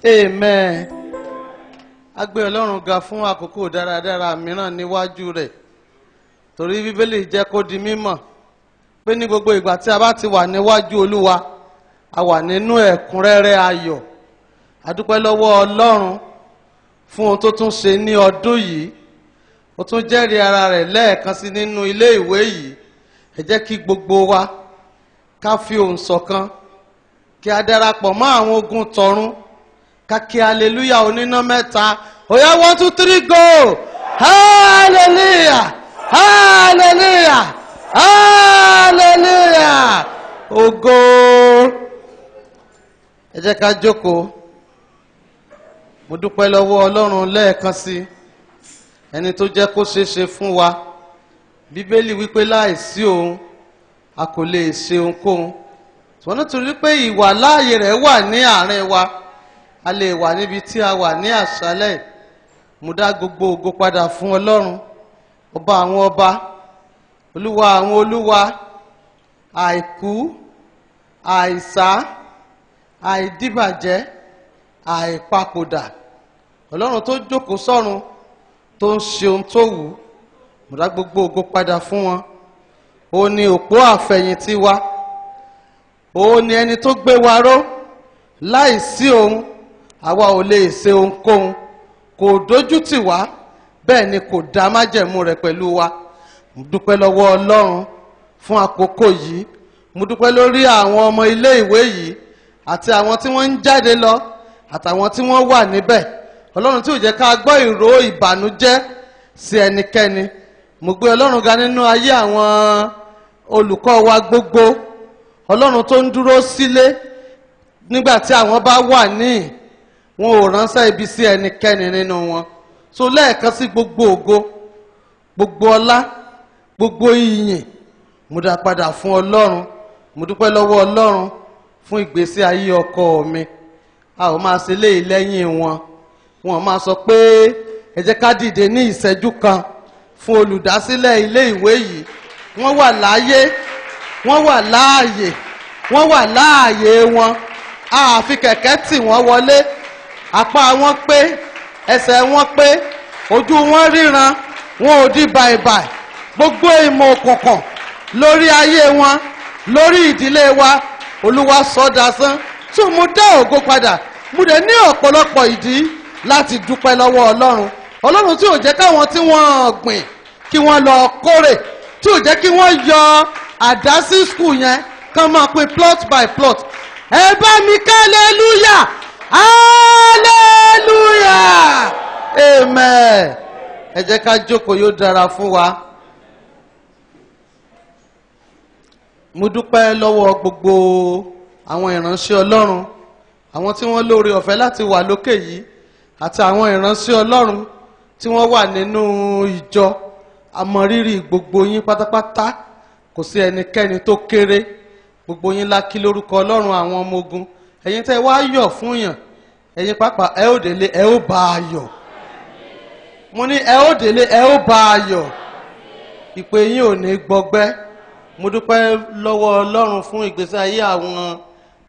Amen. A gbé Ọlọ́run ga fún àkókò dáradára mìíràn níwájú rẹ̀. Torí Bíbélì jẹ́ kó di mímọ̀ pé ní gbogbo ìgbà tí a bá ti wà níwájú Olúwa, a wà nínú ẹ̀kúnrẹ́rẹ́ ayọ̀. A dúpẹ́ lọ́wọ́ Ọlọ́run fún ohun tó tún ṣe ní ọdún yìí. Ó tún jẹ́rìí ara rẹ̀ lẹ́ẹ̀kan sí nínú ilé ìwé yìí. Ẹ jẹ́ kí gbogbo wa ká fi ohùn ṣọ̀kan, kí a darapọ̀ mọ́ àwọn ogun tọ̀run, ká kí hallelujah oníná mẹ́ta. Oya 1 2 3 go! Hallelujah! Hallelujah! Hallelujah! Ògo! Ẹ jẹ́ ká jókòó. Mo dúpẹ́ lọ́wọ́ Ọlọ́run lẹ́ẹ̀kan sí ẹni tó jẹ́ kó ṣeéṣe fún wa. Bíbélì wípé láìsí òun a kò lè ṣe ohunkóhun. Ṣùgbọ́n nítorí pé ìwà láàyè rẹ̀ wà ní àárín wa, a lè wà níbi tí a wà ní àṣálẹ̀. Mo dá gbogbo ògo padà fún Ọlọ́run, ọba àwọn ọba, olúwa àwọn olúwa, àìkú, àìsá, àìdíbàjẹ́, àìpapòdà. Ọlọ́run tó jókòó sọ́run tó ń ṣe ohun tó wù ú. Mo dá gbogbo ògo padà fún wọn. Ó ní òpó àfẹ̀yìntì wa. Ó ní ẹni tó gbé wa ró. Láìsí òun, àwa ò lè ṣe ohunkóhun. Kò dójú tì wá, bẹ́ẹ̀ ni kò dá májẹ̀mú rẹ̀ pẹ̀lú wa. Mo dúpẹ́ lọ́wọ́ Ọlọ́run fún àkókò yìí. Mo dúpẹ́ lórí àwọn ọmọ ilé ìwé yìí àti àwọn tí wọ́n ń jáde lọ àtàwọn tí wọ́n wà níbẹ̀. Ọlọ́run tí ò jẹ́ ká gbọ́ ìró ìbànújẹ́ sí ẹnikẹ́ni. Mo gbé Ọlọ́run ga nínú ayé àwọn olùkọ́ wa gbogbo. Ọlọ́run tó ń dúró sílé nígbà tí àwọn bá wà níhìn, wọn ò ránṣẹ́ ibi sí ẹnikẹ́ni nínú wọn. So lẹ́ẹ̀kan sí gbogbo ògo, gbogbo ọlá, gbogbo ìyìn, mo dá padà fún Ọlọ́run. Mo dúpẹ́ lọ́wọ́ Ọlọ́run fún ìgbésí ayé ọkọ mi. A ò máa ṣe léyìí lẹ́yìn wọn. Wọ́n máa sọ pé ẹ jẹ́ ká dìde ní ìṣẹ́jú kan fún olùdásílẹ̀ ilé ìwé yìí. Wọ́n wà láyé, wọ́n wà láàyè, wọ́n wà láàyè wọn. A fi kẹ̀kẹ́ tì wọ́n wọlé. Apá wọn pé, ẹsẹ̀ wọn pé, ojú wọn ríran, wọn ò di bàìbàì. Gbogbo ìmọ̀ òkùnkùn lórí ayé wọn, lórí ìdílé wa, Olúwa sọ dasán. Tí mo dá ògo padà, mo dẹ̀ ní ọ̀pọ̀lọpọ̀ ìdí láti dúpẹ́ lọ́wọ́ Ọlọ́run. Ọlọ́run tí ò jẹ́ káwọn tí wọ́n gbìn kí wọ́n lọ kórè, tí ò jẹ́ kí wọ́n yọ àdá sí skul yẹn kán máa pín plot by plot. Ẹ bá mi ká hallelujah! Hallelujah! Amen. Ẹ jẹ́ ká jókòó, yóò dára fún wa. Mo dúpẹ́ lọ́wọ́ gbogbo àwọn ìránṣẹ́ Ọlọ́run, àwọn tí wọ́n lóore ọ̀fẹ́ láti wà lókè yìí, àti àwọn ìránṣẹ́ Ọlọ́run tí wọ́n wà nínú ìjọ. A mọ rírì gbogbo yín pátápátá, kò sí ẹnikẹ́ni tó kéré. Gbogbo yín la kí lórúkọ Ọlọ́run àwọn ọmọ ogun. Ẹ̀yin tẹ́ wá yọ̀ fún yàn, ẹ̀yin pàápàá ẹ ó délé, ẹ ó bá a yọ̀. Mo ní ẹ ó délé, ẹ ó bá a yọ̀. Ìpè yín ò ní gbọgbẹ́. Mo dúpẹ́ lọ́wọ́ Ọlọ́run fún ìgbésí ayé àwọn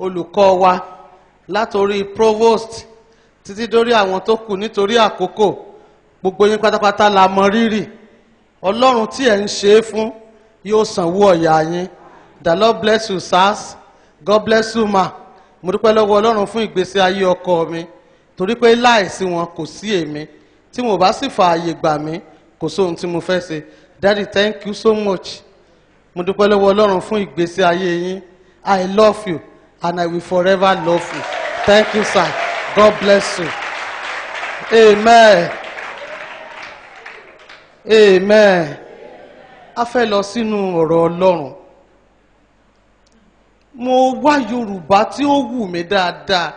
olùkọ́ wa, látorí provost títí dórí àwọn tó kù nítorí àkókò. Gbogbo yín pátápátá la mọ rírì. Ọlọ́run tí ẹ̀ ń ṣe é fún yóò sanwó ọ̀yà yín. The Lord bless you, sirs. God bless you, ma. Mo dúpẹ́ lọ́wọ́ Ọlọ́run fún ìgbésí ayé ọkọ mi, torí pé láìsí wọn kò sí èmi. Tí mo bá sì fààyè gbà mí, kò sóhun tí mo fẹ́ ṣe. Daddy, thank you so much. Mo dúpẹ́ lọ́wọ́ Ọlọ́run fún ìgbésí ayé yín. I love you and I will forever love you. Thank you, sir. God bless you. Amen. Amen. A fẹ́ lọ sínú ọ̀rọ̀ Ọlọ́run. Mo wá Yorùbá tí ó wù mí dáadáa,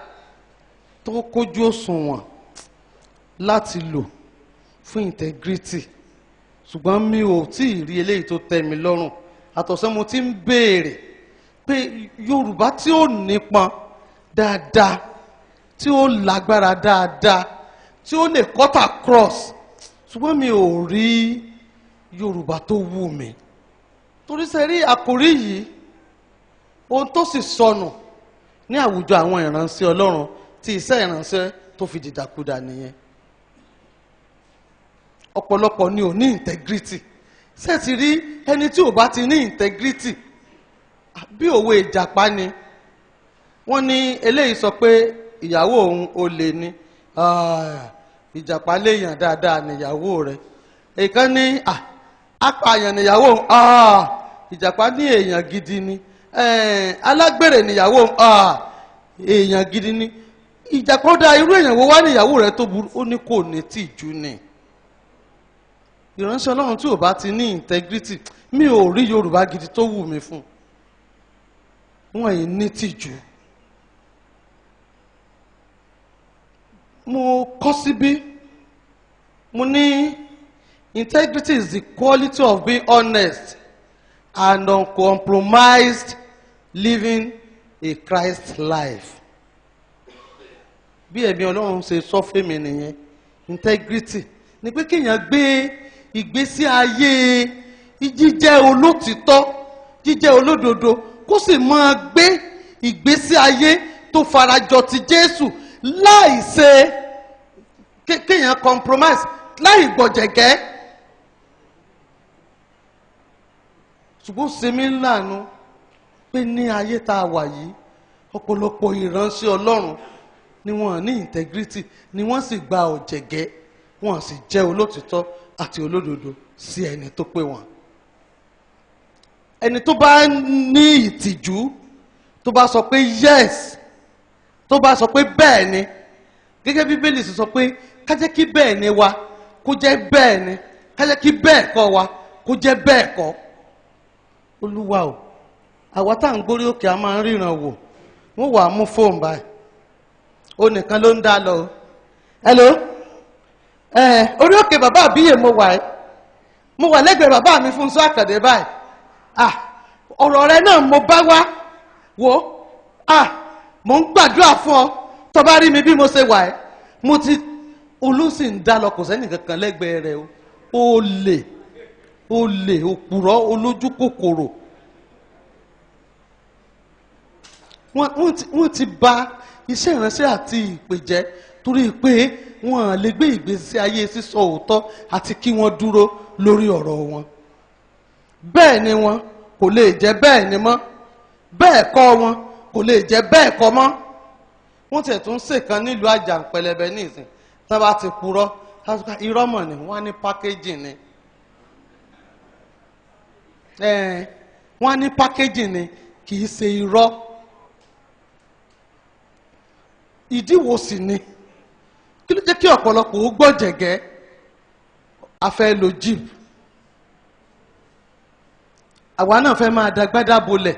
tó kójú òṣùwọ̀n láti lò fún integrity. Ṣùgbọ́n mi ò tí ì rí eléyìí tó tẹ́ mi lọ́rùn. Àtọ̀sẹ́ mo ti ń béèrè pé Yorùbá tí ó nípọn dáadáa, tí ó lágbára dáadáa, tí ó lè cut across. Ṣùgbọ́n mi ò rí Yorùbá tó wù mí. Torí sẹ́rí àkòrí yìí, ohun tó sì sọnù ní àwùjọ àwọn ìránṣẹ́ Ọlọ́run tí iṣẹ́ ìránṣẹ́ tó fi dìdàkudà nìyẹn. Ọ̀pọ̀lọpọ̀ ni ò ní integrity. Ṣé ti rí ẹni tí ò bá ti ní integrity bí òwe Ìjàpá ni. Wọ́n ní eléyìí sọ pé ìyàwó òun olè ni. Ìjàpá léèyàn dáadáa níyàwó rẹ̀. Èèkan ní apààyàn níyàwó òun. Ìjàpá ní èèyàn gidi ni. Alágbèrè níyàwó òun. Èèyàn gidi ni. Ìjàpá dá irú èèyàn wo wá níyàwó rẹ̀ tó burú. Ó ní kò ní tìjú ni. Ìránṣẹ́ Ọlọ́run tí ò bá ti ní integrity, mi ò rí Yorùbá gidi tó wù mí fún. Wọ́n yìí ní tìjú. Mo kọ́ síbí, mo ní integrity is the quality of being honest and uncompromised living a Christ life. Bí ẹ̀mí Ọlọ́run ṣe sọ fún mi nìyẹn. Integrity ni pé kéèyàn gbé ìgbésí ayé jíjẹ́ olótìtọ́, jíjẹ́ olódodo, kó sì máa gbé ìgbésí ayé tó farajọ ti Jésù láì ṣe kéèyàn compromise, láì gbọ̀jẹ̀gẹ́. Ṣùgbọ́n ṣe mí láàánú pé ní ayé tá a wà yìí ọ̀pọ̀lọpọ̀ ìránṣẹ́ Ọlọ́run ni wọ́n ní integrity, ni wọ́n sì gba ọ̀jẹ̀gẹ́, wọ́n sì jẹ́ olótìtọ́ àti olódodo sí ẹni tó pè wọ́n. Ẹni tó bá ní ìtìjú, tó bá sọ pé yes, tó bá sọ pé bẹ́ẹ̀ ni, gẹ́gẹ́ bí Bíbélì sọ pé ká jẹ́ kí bẹ́ẹ̀ ni wa kó jẹ́ bẹ́ẹ̀ ni, ká jẹ́ kí bẹ́ẹ̀ kọ́ wa kó jẹ́ bẹ́ẹ̀ kọ́. Olúwa o, àwa tá à ń gbórí òkè a máa ń ríran wò. Wọ́n wà á mú fóònù báyìí, ó nìkan ló ń dá lọ. Hello, orí òkè bàbá àbíyè mo wà lẹ́gbẹ̀ẹ́ bàbá mi Fúnṣọ́ Àkàndé báyìí. Ọ̀rọ̀ rẹ náà mo bá wá wò. Mo ń gbàdúrà fún ọ tó bá rí mi bí mo ṣe wà ẹ́. Mo ti olùsìn ń dá lọ, kò sẹ́ni kankan lẹ́gbẹ̀ẹ́ rẹ o. Olè òpùrọ́ olójú kòkòrò. Wọ́n ti bà iṣẹ́ ìránṣẹ́ àti ìpè jẹ́ torí pé wọ́n lè gbé ìgbésí ayé sísọ òótọ́ àti kí wọ́n dúró lórí ọ̀rọ̀ wọn. Bẹ́ẹ̀ ni wọn kò lè jẹ́ bẹ́ẹ̀ ni mọ́. Bẹ́ẹ̀ kọ́ wọn kò lè jẹ́ bẹ́ẹ̀ kọ́ mọ́. Wọ́n tiẹ̀ tún ṣèkan nílùú Àjàǹpẹlẹbẹ nísìn tí wọ́n bá ti purọ́ irọ́ mọ̀ ni wọ́n á ní pákéjì ni. Wọ́n á ní pákéjì ni kì í ṣe irọ́. Ìdí wo sì ni? Kí ló jẹ́ kí ọ̀pọ̀lọpọ̀ ó gbọ́jẹ̀gẹ́? A fẹ́ lo jeep, àwa náà fẹ́ máa dagbádá bolẹ̀,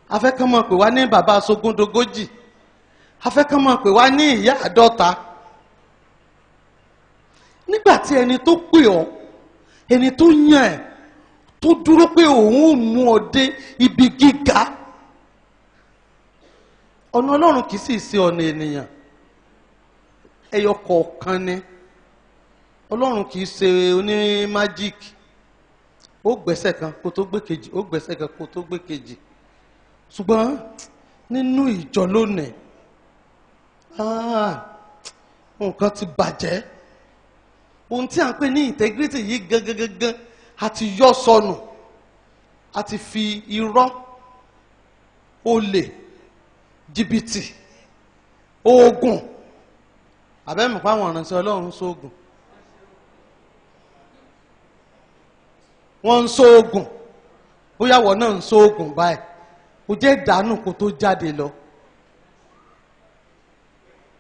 a fẹ́ kán máa pè wá ní bàbá sogúndogójì, a fẹ́ kán máa pè wá ní ìyá àádọ́ta. Nígbà tí ẹni tó pè ọ́, ẹni tó yàn ẹ́, tó dúró pé òun ò mú ọ dé ibi gíga. Ọ̀nà Ọlọ́run kì í sì ṣe ọ̀nà ènìyàn. Ẹyọ kọ̀ọ̀kan ni. Ọlọ́run kì í ṣe oní májíìkì. Ó gbẹ́sẹ̀ kan kó tó gbé kejì, ó gbẹ́sẹ̀ kan kó tó gbé kejì. Ṣùgbọ́n nínú ìjọ lónìí, nǹkan ti bàjẹ́. Ohun tí a ń pè ní integrity yìí gangan àti yọ sọnù, àti fi irọ́, olè, jìbìtì, oògùn. Àbẹ́mọ̀ pa àwọn ìránṣẹ́ Ọlọ́run sóògùn. Wọ́n ń sóògùn. Bóyá wọ́n náà ń sóògùn báyìí. Kò jẹ́ ìdánù kó tó jáde lọ.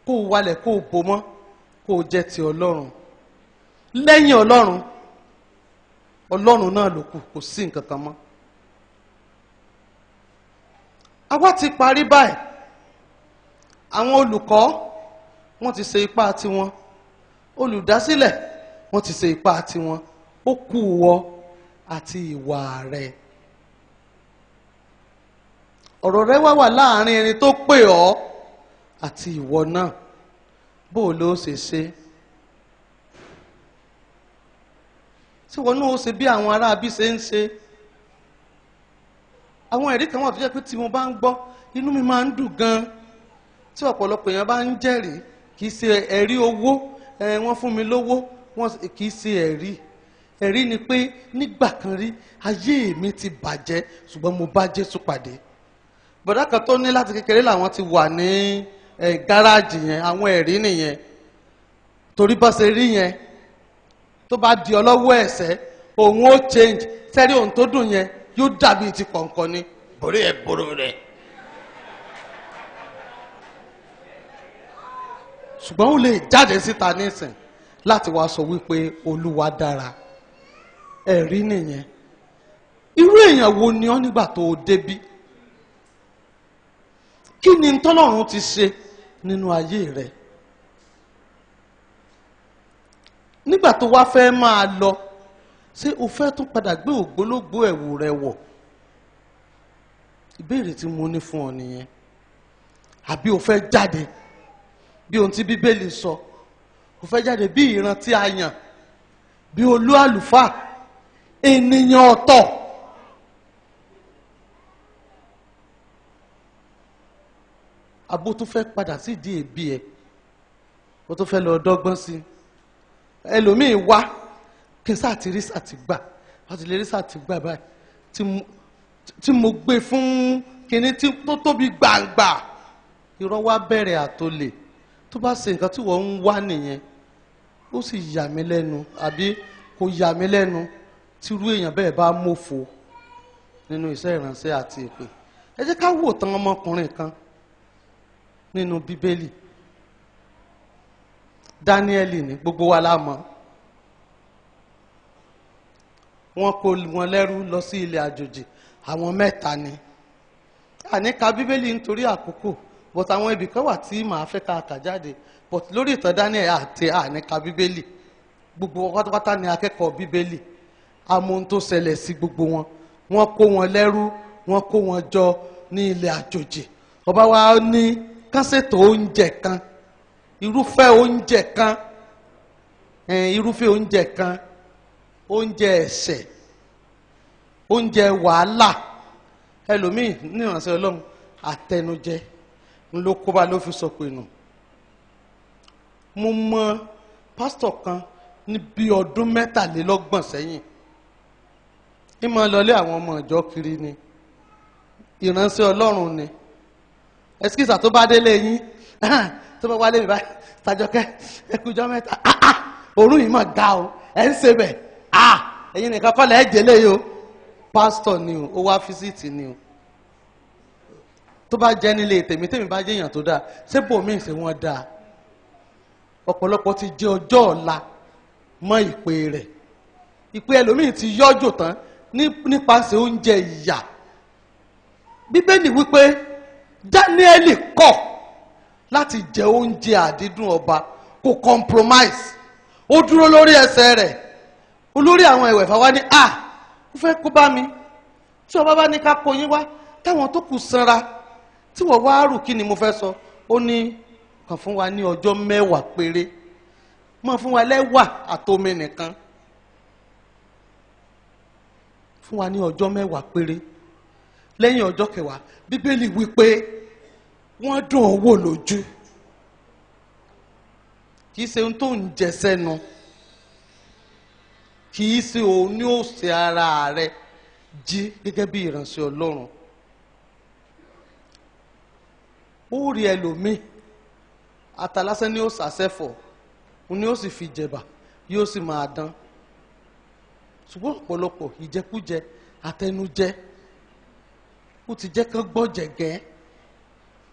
Kó o wálẹ̀ kó o bò mọ́, kó o jẹ́ ti Ọlọ́run. Lẹ́yìn Ọlọ́run, Ọlọ́run náà ló kù, kò sí nǹkan kan mọ́. Àwa ti parí báyìí. Àwọn olùkọ́ wọ́n ti ṣe ipá tiwọn. Olùdásílẹ̀ wọ́n ti ṣe ipá tiwọn. Ó kù wọ àti ìwà rẹ̀. Ọ̀rọ̀ rẹ wà láàrin ẹni tó pè ọ́ àti ìwọ náà. Bó ló ṣe ṣe? Tí wọn náà ó ṣe bí àwọn ará bí ṣe ń ṣe. Àwọn ẹ̀rí kan wà tó jẹ́ pé tí mo bá ń gbọ́, inú mi máa ń dùn gan. tí ọ̀pọ̀lọpọ̀ èèyàn bá ń jẹ́rìí kì í ṣe ẹ̀rí owó wọ́n fún mi lówó kì í ṣe ẹ̀rí ni pé nígbà kan rí ayé mi ti bàjẹ́ ṣùgbọ́n mo bá Jésù pàdé. bọ̀dá kan tó ní láti kékeré làwọn ti wà ní gáràjì yẹn, àwọn ẹ̀rí nìyẹn. torí bá ṣe rí yẹn tó bá di ọlọ́wọ́ ẹ̀sẹ̀ òun ó change sẹ́rí ohun tó dùn yẹn yóò dàbí ti kọ̀ọ̀kan ni borí ẹ̀ borò rẹ̀. ṣùgbọ́n ó lè jáde síta nísìn láti wá sọ wípé Olúwa dára. ẹ̀rí nìyẹn. irú èèyàn wo ni ọ́ nígbà tó o débí? kí ni tọ́lọ́run ti ṣe nínú ayé rẹ? nígbà tó wá fẹ́ máa lọ ṣé o fẹ́ tún padà gbé ògbólógbòó ẹ̀wù rẹ wọ̀? ìbéèrè tí mo ní fún ọ nìyẹn. àbí o fẹ́ jáde bí ohun tí Bíbélì sọ? o fẹ́ jáde bí ìran tí a yàn, bí olú àlùfáà, ènìyàn ọ̀tọ̀? àbó tó fẹ́ padà sídìí èébì ẹ̀, o tó fẹ́ lọ dọ́gbọ́n sí ẹlòmíì wá kí n sáà ti rí sáà ti gbà wọ́n ti lè rí sáà ti gbà báyìí tí mo gbé fún kinní tó tóbi gbàǹgbà. irọ́ wá bẹ̀rẹ̀ àtòlè. tó bá ṣe nǹkan tí wọ́n ń wá nìyẹn ó sì yà mí lẹ́nu, àbí kò yà mí lẹ́nu tírú èèyàn bẹ́ẹ̀ bá mọ̀fo nínú iṣẹ́ ìránṣẹ́ àti ìpè. ẹ jẹ́ ká wò tán ọmọkùnrin kan nínú Bíbélì. Dáníẹ́lì ní gbogbo wa la mọ̀. wọ́n kó wọn lẹ́rú lọ sí ilẹ̀ àjòjì, àwọn 3 ni. àní ka Bíbélì nítorí àkókò, but àwọn ibì kan wà tí màá fẹ́ ká kà jáde, but lórí ìtàn Dáníẹ́lì àti àní ka Bíbélì. gbogbo pátápátá ni akẹ́kọ̀ọ́ Bíbélì. àmọ́ ohun tó ṣẹlẹ̀ sí gbogbo wọn, wọ́n kó wọn lẹ́rú, wọ́n kó wọn jọ ní ilẹ̀ àjòjì. ọba wa ní kán ṣètò oúnjẹ kan, irúfẹ́ oúnjẹ kan, irúfẹ́ oúnjẹ kan, oúnjẹ ẹ̀ṣẹ̀, oúnjẹ wàhálà. ẹlòmíì ní ìránṣẹ́ Ọlọ́run àtẹnujẹ ló kóbá ló fi sọ pé nù. mo mọ pásítọ̀ kan ní bí ọdún 23 sẹ́yìn. ìmọ̀ lọlé àwọn ọmọ ìjọ kiri ni, ìránṣẹ́ Ọlọ́run ni. ẹsikísà tó bá délé yín tó bá wálé mi báyìí, Tàjọkẹ́ ẹkùjọ́ mẹ́ta, òórùn yìí mà ga o, ẹ̀ ń ṣe bẹ̀, ẹ̀yin nìkan kọ́ lẹ̀ ẹ́ jẹ́lé yìí o. pásítọ̀ ni o, ó wá físítì ni o. tó bá jẹ́ nílé tèmi bá jẹ́ èèyàn tó dáa, ṣé bòmíì ṣe wọ́n dáa? ọ̀pọ̀lọpọ̀ ti jẹ́ ọjọ́ ọ̀la mọ́ ìpè rẹ̀. ìpè ẹlòmíì ti yọ́jò tán nípasẹ̀ oúnjẹ ìyà. Bíbélì wípé Dáníẹ́lì kọ̀ láti jẹ oúnjẹ àdídùn ọba, kò compromise, ó dúró lórí ẹsẹ̀ rẹ̀. olórí àwọn ẹ̀wẹ̀fà wá ní ó fẹ́ kó bá mi, tí ọba bá ní ká kó yín wá táwọn tó kù sanra, tí wọ́n wá rù, kí ni mo fẹ́ sọ? ó ní kàn fún wa ní ọjọ́ 10 péré, mọ́ fún wa lẹ́wà àtomi nìkan, fún wa ní ọjọ́ 10 péré. lẹ́yìn ọjọ́ 10 Bíbélì wípé wọ́n dùn ún wò lójú. kì í ṣe ohun tó ń jẹ sẹ́nu, kì í ṣe òun ní ó ṣe ara rẹ̀ jí gẹ́gẹ́ bí ìránṣẹ́ Ọlọ́run. ó rí ẹlòmíì àtàlásẹ́ ni ó ṣàṣẹ́fọ̀, òun ni ó sì fi jẹ̀bà, yóò sì máa dán. ṣùgbọ́n ọ̀pọ̀lọpọ̀ ìjẹkújẹ àtẹnujẹ ó ti jẹ́ kán gbọ́jẹ̀gẹ́.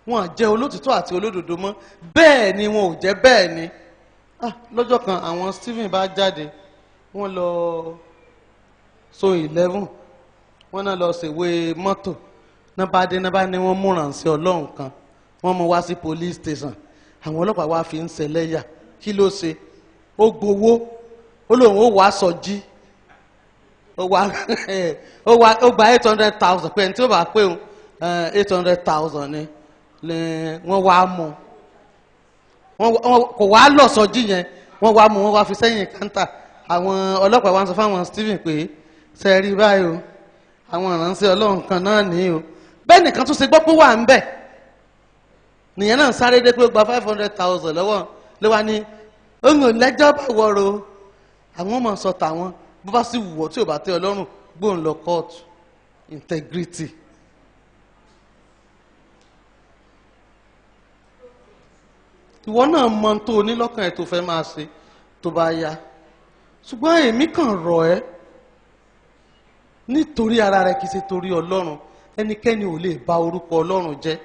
wọn à jẹ́ olótìtọ́ àti olódodo mọ́, bẹ́ẹ̀ ni wọn ò jẹ́ bẹ́ẹ̀ ni. lọ́jọ́ kan àwọn Stephen bá jáde, wọ́n lọ so 11, wọ́n náà lọ ṣèwé mọ́tò, náà bá dé náà bá ní wọ́n múrànsẹ́ Ọlọ́run kan, wọ́n mú wá sí police station. àwọn ọlọ́pàá wá fi ń ṣẹlẹ́yà. kí ló ṣe? ó gbowó, ó lóun ó wàá sọjí, ó gba 800,000 pé ẹni tí ó bá pé 800,000 ni wọ́n wá mú, kò wá lọ sọjí yẹn, wọ́n wá mú, wọ́n wá fi sẹ́yìn kántà. àwọn ọlọ́pàá wá ń sọ fáwọn Stephen pé ṣe rí báyìí o, àwọn ìránṣẹ́ Ọlọ́run kan náà ní o. bẹ́ẹ̀ nìkan tún ṣe gbọ́ pé wà ń bẹ̀. nìyẹn náà sáré dé pé ó gba 500,000 lọ́wọ́ ló wá ní ohun lẹ́jọ́ bá wọ̀rọ̀ àwọn ọmọ sọ tàwọn bó bá sì wù ọ́ tí ò bá tẹ́ Ọlọ́run gbóhùn lọ kóòtù. Integrity. Ìwọ náà mọ tó o ní lọ́kàn ẹ̀ tó fẹ́ máa ṣe tó bá yá ṣùgbọ́n èmi kàn rọ̀ ẹ́ nítorí ara rẹ kìí ṣe torí Ọlọ́run. Ẹnikẹ́ni ò lè bà orúkọ Ọlọ́run jẹ́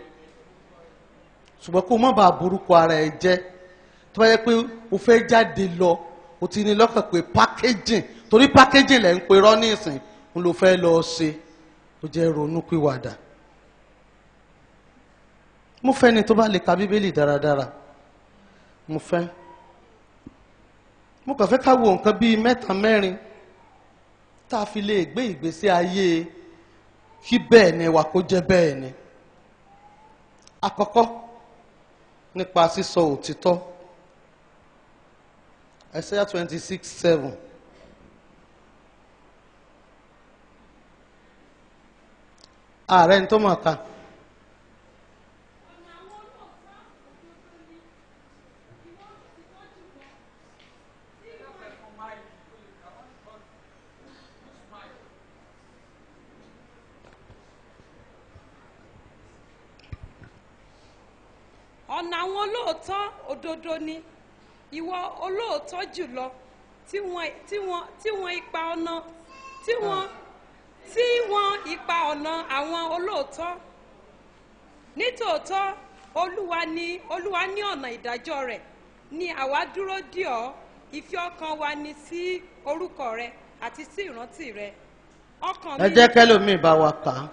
ṣùgbọ́n kó má bà borúkọ ara ẹ jẹ́. Tó bá yẹ pé o fẹ́ jáde lọ o ti ní lọ́kàn pé packaging torí packaging lẹ́ ń pe rọ́ ní ìsìn ń lo fẹ́ lọ ṣe ó jẹ́ ronú pìwàdà. Mo fẹ́ ni tó bá lè ka Bíbélì dáradára mo fẹ́. Mo kàn fẹ́ ká wo nǹkan bíi 3 4 tá a fi lè gbé ìgbésí ayé kí bẹ́ẹ̀ ni wà kó jẹ́ bẹ́ẹ̀ ni. Àkọ́kọ́ nípa sísọ òtítọ́. Isaiah 26:7. Ààrẹ ní tó mọ̀ ká. Ọ̀nà àwọn olóòótọ́ òdodo ni ìwọ olóòótọ́ jùlọ tí wọ́n ipa ọ̀nà àwọn olóòótọ́. Nítòótọ́ Olúwa ní ọ̀nà ìdájọ́ rẹ̀ ni àwa dúró dì ọ́. Ìfẹ́ ọkàn wa ni sí orúkọ rẹ àti sí ìrántí rẹ. Ọkàn mi. Ẹ jẹ́ kẹ́lòmíì bá wa kà á.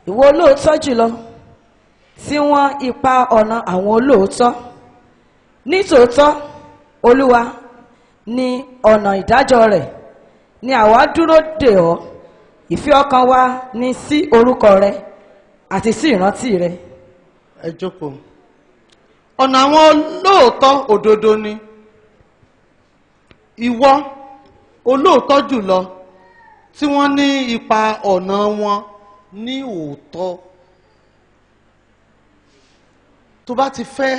Ìwọ olóòótọ́ jùlọ tí wọ́n ipa ọ̀nà àwọn olóòótọ́. Nítòótọ́ Olúwa ní ọ̀nà ìdájọ́ rẹ̀ ni àwa dúró dè ọ́. Ìfẹ́ ọkàn wa ni sí orúkọ rẹ àti sí ìrántí rẹ. Ẹ jókòó. Ọ̀nà àwọn olóòótọ́ òdodo ni ìwọ olóòótọ́ jùlọ tí wọ́n ní ipa ọ̀nà wọn ní òótọ́. Tó bá ti fẹ́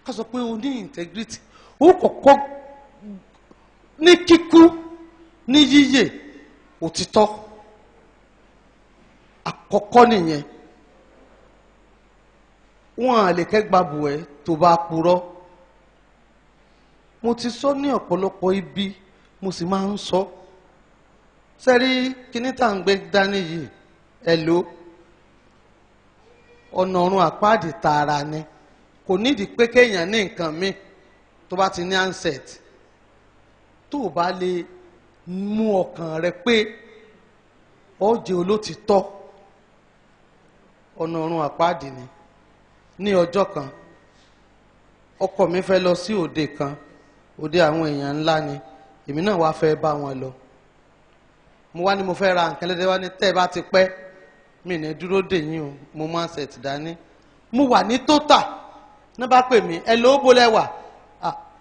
ká sọ pé o ní integrity ó kọ́kọ́ ní kíkú ní yíyè òtítọ́ àkọ́kọ́ nìyẹn. Wọ́n á lè kẹ́gbàbù ẹ́ tó bá purọ́. Mo ti sọ ní ọ̀pọ̀lọpọ̀ ibi mo sì máa ń sọ. Sẹ́rí kíní tá à ń gbé dání yìí ẹ lò ọ̀nà ọ̀run àpáàdì tààrà ni kò nídìí pé kéèyàn ní nǹkan míì tó bá ti ní handset tó o bá lè mú ọkàn rẹ pé ó jẹ́ olótìtọ́ ọ̀nà ọ̀run àpáàdì ni. Ní ọjọ́ kan ọkọ mi fẹ́ lọ sí òde kan òde àwọn èèyàn ńlá ni èmi náà wá fẹ́ bá wọn lọ. Mo wá ní mo fẹ́ ra nǹkan lẹ́dẹ̀ wá ní tẹ́ ẹ bá ti pẹ́ mi ní dúró dè yín o mo máa ń ṣẹ̀tì dání. Mo wà ní tótà náà bá pè mí ẹ lówó bó lẹ́wà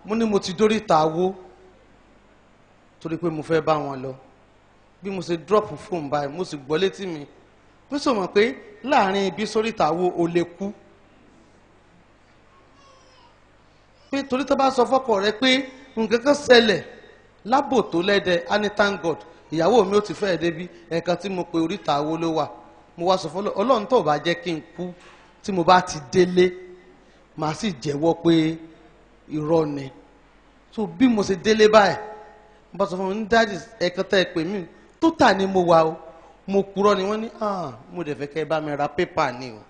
mo ní mo ti dórí ìta owó torí pé mo fẹ́ bá wọn lọ. Bí mo ṣe drop phone báyìí mo sì gbọ́ létí mi bí sọ mọ̀ pé láàrin ibi sórí ìta owó o lè kú. Pé torí tó bá sọ fọ́kọ rẹ pé nǹkan kan ṣẹlẹ̀ lábò tó lẹ́dẹ̀ á ní thank God ìyàwó mi ò ti fẹ́ débi ẹ̀ẹ̀kan tí mo pe oríta owó ló wà mo wá sọ fún Ọlọ́run tó bá jẹ́ kí n kú tí mo bá ti délé màá sì jẹ́wọ́ pé irọ́ ni. So bí mo ṣe délé báyìí mo bá sọ fún mi ní dájú ẹ̀ẹ̀kan tẹ́ ẹ pè mí tó tà ní mo wà o mo purọ́ ni wọ́n ní mo dẹ̀ fẹ́ kẹ́ ẹ bá mi ra pépà ni o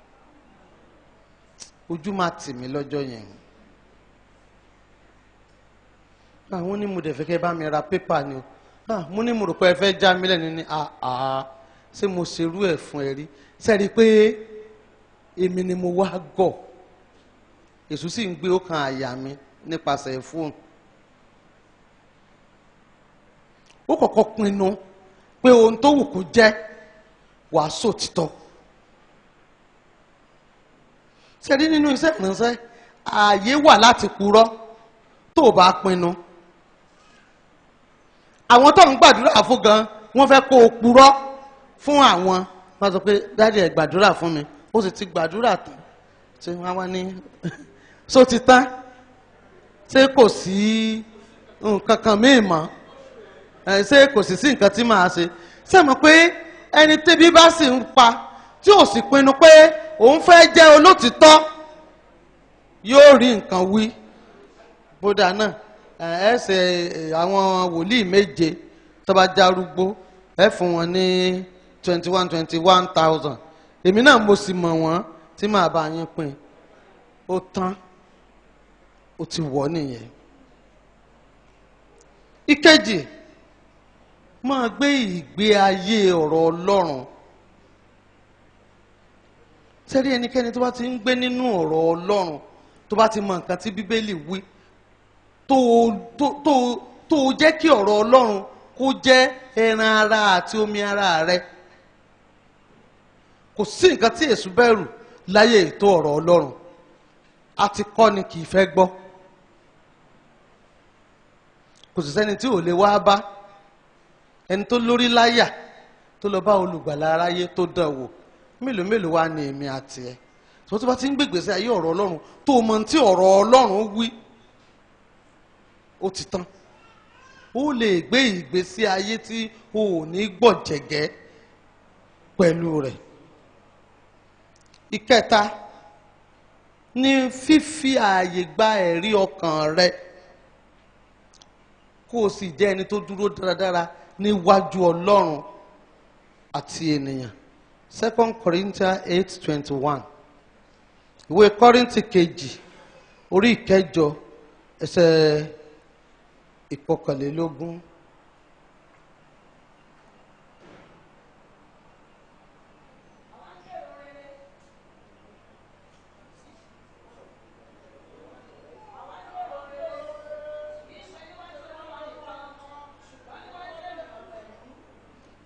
ojú máa tì mí lọ́jọ́ yẹn àwọn ní mo dẹ̀ fẹ́ kẹ́ ẹ bá mi ra pépà ni o mo ní mo rò pé ẹ fẹ́ já mi lẹ́nu ní ṣé mo ṣerú ẹ̀ fún ẹ rí sẹ́rí pé èmi ni mo wá gọ̀ èṣù sì ń gbé ọkàn àyà mi nípasẹ̀ fóònù. Ó kọ́kọ́ pinnu pé ohun tó wù kó jẹ́ wàá sòtítọ́. Sẹ́rí nínú iṣẹ́ ìránṣẹ́ ààyè wà láti purọ́ tó o bá pinnu. àwọn tó ń gbàdúrà fún gan wọ́n fẹ́ kó o purọ́ fún àwọn wọ́n sọ pé dáàdì ẹ̀ gbàdúrà fún mi ó sì ti gbàdúrà tán ṣé wọ́n wá ní só ti tán ṣé kò sí nǹkan kan míì mọ́ ṣé kò sì sí nǹkan tí màá ṣe ṣé mọ̀ pé ẹni tẹ́bí bá sì ń pa tí ò sì pinnu pé òun fẹ́ jẹ́ olótìtọ́ yóò rí nǹkan wí bódà náà ẹ ṣe àwọn wòlíì méje tó bá járúgbó ẹ fún wọn ní 21,000 èmi náà mo sì mọ̀ wọ́n tí màá bá yín pín ó tán ó ti wọ̀ nìyẹn. ìkejì máa gbé ìgbé ayé ọ̀rọ̀ Ọlọ́run sẹ́rí ẹnikẹ́ni tó bá ti ń gbé nínú ọ̀rọ̀ Ọlọ́run tó bá ti mọ nǹkan tí Bíbélì wí tó jẹ́ kí ọ̀rọ̀ Ọlọ́run kó jẹ́ ẹran ara àti omi ara rẹ kò sí nǹkan tí èṣù bẹ̀rù láyé ètò ọ̀rọ̀ Ọlọ́run àti kọ́ ni kì í fẹ́ gbọ́ kò sì sẹ́ni tí ò lè wá bá ẹni tó lórí láyà tó lọ bá olùgbàlà aráyé tó dán wò mélòó mélòó wá ní èmi àti ẹ tó bá ti ń gbègbèsè ayé ọ̀rọ̀ Ọlọ́run tó mọ tí ọ̀rọ̀ Ọlọ́run wí ó ti tán ó lè gbé ìgbésí ayé tí o ò ní gbọ̀jẹ̀gẹ́ pẹ̀lú rẹ̀. ìkẹta ní fífi ààyè gba ẹ̀rí ọkàn rẹ kó o sì jẹ́ ẹni tó dúró dáradára níwájú Ọlọ́run àti ènìyàn. 2 Corinthians 8:21 ìwé Kọ́ríńtì kejì orí ìkẹjọ ẹsẹ̀ ìkọkànlélógún.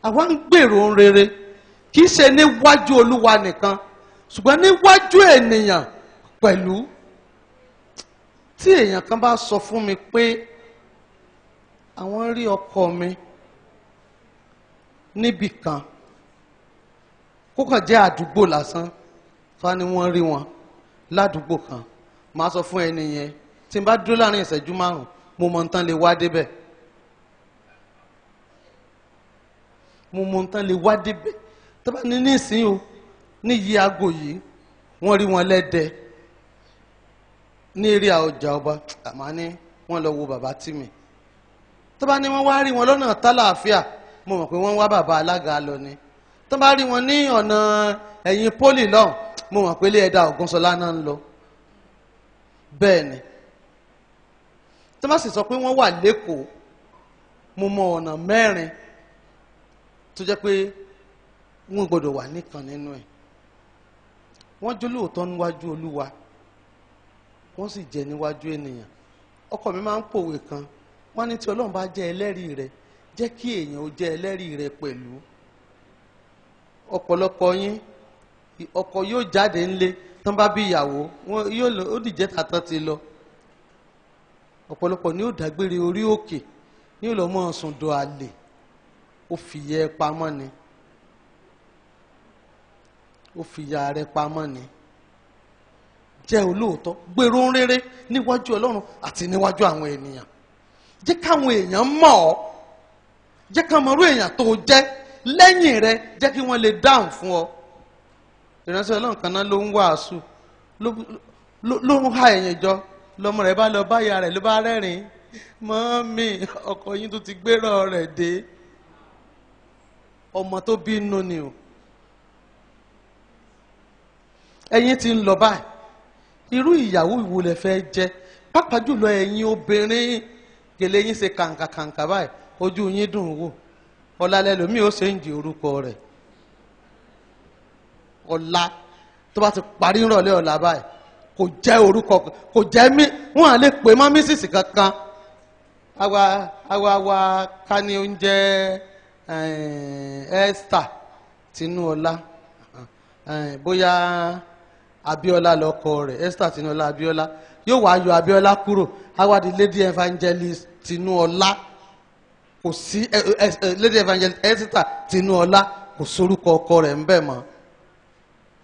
àwa ń gbèrò ohun rere kì í ṣe níwájú Olúwa nìkan ṣùgbọ́n níwájú ènìyàn pẹ̀lú. tí èèyàn kan bá sọ fún mi pé àwọn rí ọkọ mi níbì kan kó kàn jẹ́ àdúgbò lásán fa ni wọ́n rí wọn ládùúgbò kan màá sọ fún ẹni yẹn tí n bá dúró láàrin ìṣẹ́jú márùn-ún mo mọ̀ nǹkan lè wá débẹ̀ mo mọ̀ nǹkan lè wá débẹ̀ tó bá ní nísìnyí o ní yí aago yìí wọ́n rí wọn lẹ́dẹ̀ ní eré ọjà ọba àmọ́ ní wọ́n lọ wo bàbá tì mí tó bá ní wọ́n wá rí wọn lọ́nà tálàáfíà mo mọ̀ pé wọ́n wá bàbá alága lọ ni tó bá rí wọn ní ọ̀nà ẹ̀yìn pólì lọ́hùn mo mọ̀ pé ilé ẹ̀dá Ògúnṣọlá náà ń lọ bẹ́ẹ̀ ni tó bá sì sọ pé wọ́n wà lẹ́kọ̀ọ́ mo mọ ọ̀nà mẹ́rin tó jẹ́ pé wọ́n gbọ́dọ̀ wà nìkan nínú ẹ̀ wọ́n jó lóòótọ́ níwájú Olúwa wọ́n sì jẹ́ níwájú ènìyàn ọkọ mi máa ń pòwe kan wọ́n ní tí Ọlọ́run bá jẹ́ ẹlẹ́rìí rẹ jẹ́ kí èèyàn ó jẹ́ ẹlẹ́rìí rẹ pẹ̀lú ọ̀pọ̀lọpọ̀ yín ọkọ yóò jáde ńlé tán bá bí ìyàwó wọn yóò lọ ó dìjẹ́ tàtàn ti lọ ọ̀pọ̀lọpọ̀ ni ó dágbére orí òkè ní ó lọ mọ́ ọ̀sùn do àlè ó fìyẹ́ pamọ́ ni ó fìyà rẹ pamọ́ ni jẹ́ olóòótọ́ gbèrò rere níwájú Ọlọ́run àti níwájú àwọn ènìyàn jẹ́ káwọn èèyàn mọ̀ ọ́ jẹ́ ká mọ̀rú èèyàn tó jẹ́ lẹ́yìn rẹ jẹ́ kí wọ́n lè dáhùn fún ọ ìránṣẹ́ Ọlọ́run kan náà ló ń wàásù ló ń ha ẹ̀yìn jọ lọ́mọ rẹ̀ bá lọ báyà rẹ̀ ló bá rẹ́rìn-ín mọ́mì ọkọ yín tó ti gbérò rẹ̀ dé ọmọ tó bínú ni o ẹ̀yin ti ń lọ báyìí irú ìyàwó ìwo lẹ fẹ́ jẹ́ pàápàá jùlọ ẹ̀yin obìnrin gèlè yín ṣe kàǹkàkàǹkà báyìí ojú yín dùn wò ọ̀la lẹ́lòmíì ó ṣe ń di orúkọ rẹ̀ ọ̀la tó bá ti parí ìrọ̀lẹ́ ọ̀la báyìí kò jẹ́ orúkọ kò jẹ́ mí wọ́n á lè pè mọ́ mísìsì kankan àwa ká ní oúnjẹ Esther Tinúọlá bóyá Abíọ́lá lọkọ rẹ̀ Esther Tinúọlá Abíọ́lá yóò wá yọ Abíọ́lá kúrò àwa di Lady Evangelist Tinúọlá kò sí Lady Evangelist Esther Tinúọlá kò sórúkọ ọkọ rẹ̀ ń bẹ̀ mọ́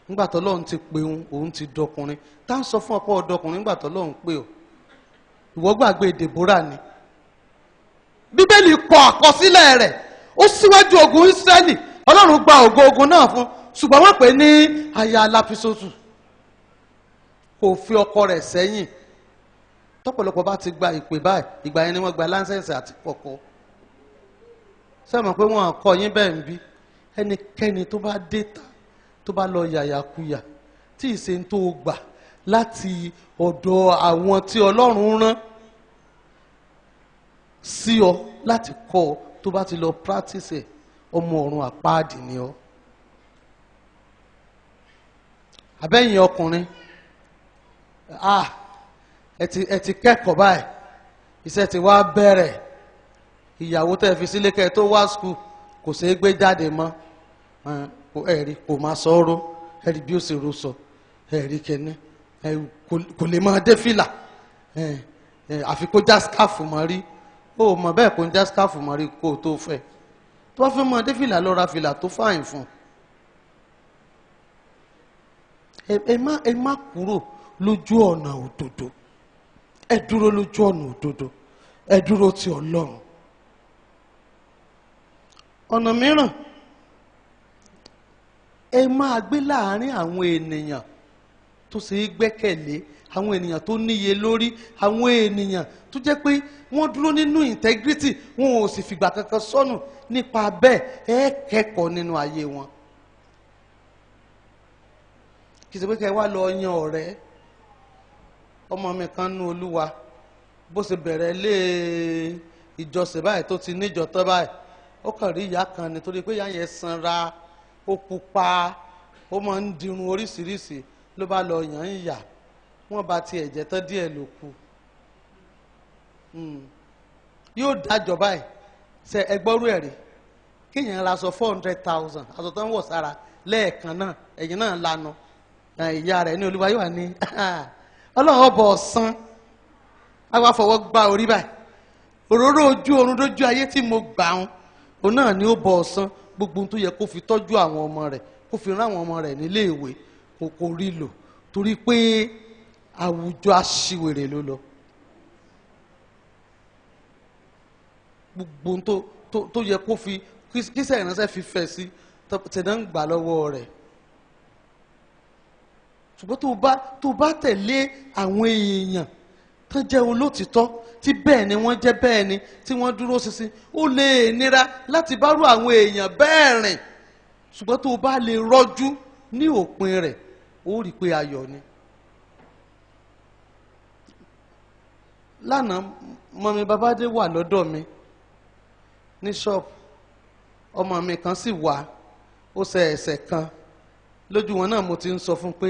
nígbà tó lọ́run ti pè òun ti dọkùnrin tá ń sọ fún ọ̀pọ̀ ọ̀dọkùnrin nígbà tó lọ́run pè ọ́ ìwọ gbàgbé Dèbórà ni bíbélì kọ àkọsílẹ̀ rẹ̀ ó síwájú ogun Ísírẹ́lì ọlọ́run gba ògo ogun náà fún ṣùgbọ́n wọ́n pè ní aya aláfisótù kò fi ọkọ rẹ̀ sẹ́yìn tọ́pọ̀lọpọ̀ bá ti gba ìpè báyìí ìgbà yẹn ni wọ́n gba láńsẹ̀nsì àti kọ̀kọ́ sẹ́mọ̀ pé wọ́n kọ́ yín bẹ́ẹ̀ ń bí ẹnikẹ́ni tó bá dé ta tó bá lọ yàyàkuyà tí ìṣe ń tó gbà láti ọ̀dọ̀ àwọn tí ọlọ́run rán sí ọ láti kọ́ ọ tó bá ti lọ practice ẹ̀ ọmọ ọ̀run àpáàdì ni ọ. abẹ́yìn ọkùnrin ẹ ti kẹ́kọ̀ọ́ báyìí iṣẹ́ ti wá bẹ̀rẹ̀ ìyàwó tẹ́ fi sílé kẹ́ tó wá skul kò ṣeé gbé jáde mọ́ ẹ̀rí kò máa sọ̀rọ̀ ẹ̀rí bí ó ṣe ro sọ ẹ̀rí kẹ́ni kò lè máa dé fìlà àfi kó já skáfù mọ́ rí ó mọ̀ bẹ́ẹ̀ kó ń já skáfù mọ́ rí kó tó fẹ́ tó bá fẹ́ máa dé fìlà lọ ra fìlà tó fàyìn fún ẹ má kúrò lójú ọ̀nà òdodo ẹ dúró lójú ọ̀nà òdodo ẹ dúró ti Ọlọ́run. ọ̀nà mìíràn ẹ máa gbé láàárín àwọn ènìyàn tó ṣe é gbẹ́kẹ̀lé àwọn ènìyàn tó níye lórí àwọn ènìyàn tó jẹ́ pé wọ́n dúró nínú integrity wọn ò sì fìgbà kankan sọnù nípa bẹ́ẹ̀ ẹ kẹ́kọ̀ọ́ nínú ayé wọn. kì í ṣe pé kẹ́ ẹ wá lọ yan ọ̀rẹ́ ọmọ mi kan nú Olúwa bó ṣe bẹ̀rẹ̀ lé ìjọsìn báyìí tó ti níjọ tán báyìí ó kàn rí ìyá kan nítorí pé ìyá yẹn sanra ó pupa ó máa ń dirun oríṣiríṣi ló bá lọ yàn ń yà wọ́n bá tiẹ̀ jẹ́ tán díẹ̀ ló kù yóò dájọ́ báyìí ṣe ẹgbọ́rú ẹ̀rí kéèyàn ra aṣọ 400,000 aṣọ tó ń wọ̀ sára lẹ́ẹ̀kan náà ẹ̀yìn náà lanu ìyá rẹ̀ ní Olúwa yóò wà ní Ọlọ́run ọbọ̀ ọ̀sán àwa fọwọ́ gba orí báyìí òróró ojú oorun lójú ayé tí mo gbà ń òun náà ni ó bọ̀ ọ̀sán gbogbo ohun tó yẹ kó fi tọ́jú àwọn ọmọ rẹ̀ kó fi rán àwọn ọmọ rẹ̀ nílé ìwé kò rí lò torí pé àwùjọ aṣiwèrè ló lọ gbogbo ohun tó yẹ kó fi kíṣẹ́ ìránṣẹ́ fi fẹ́ sí tẹ̀dá ń gbà lọ́wọ́ rẹ̀ ṣùgbọ́n tó bá tẹ̀lé àwọn èèyàn tó jẹ́ olótìtọ́ tí bẹ́ẹ̀ ni wọ́n jẹ́ bẹ́ẹ̀ ni tí wọ́n dúró ṣinṣin ó lè nira láti bárò àwọn èèyàn bẹ́ẹ̀ rìn ṣùgbọ́n tó bá lè rọ́jú ní òpin rẹ̀ ó rí i pé ayọ̀ ni. lánàá mọ́mi babádé wà lọ́dọ̀ mi ní ṣọ́ọ̀bù ọmọ mi kan sì wà ó ṣe ẹ̀ṣẹ̀ kan lójú wọn náà mo ti ń sọ fún pé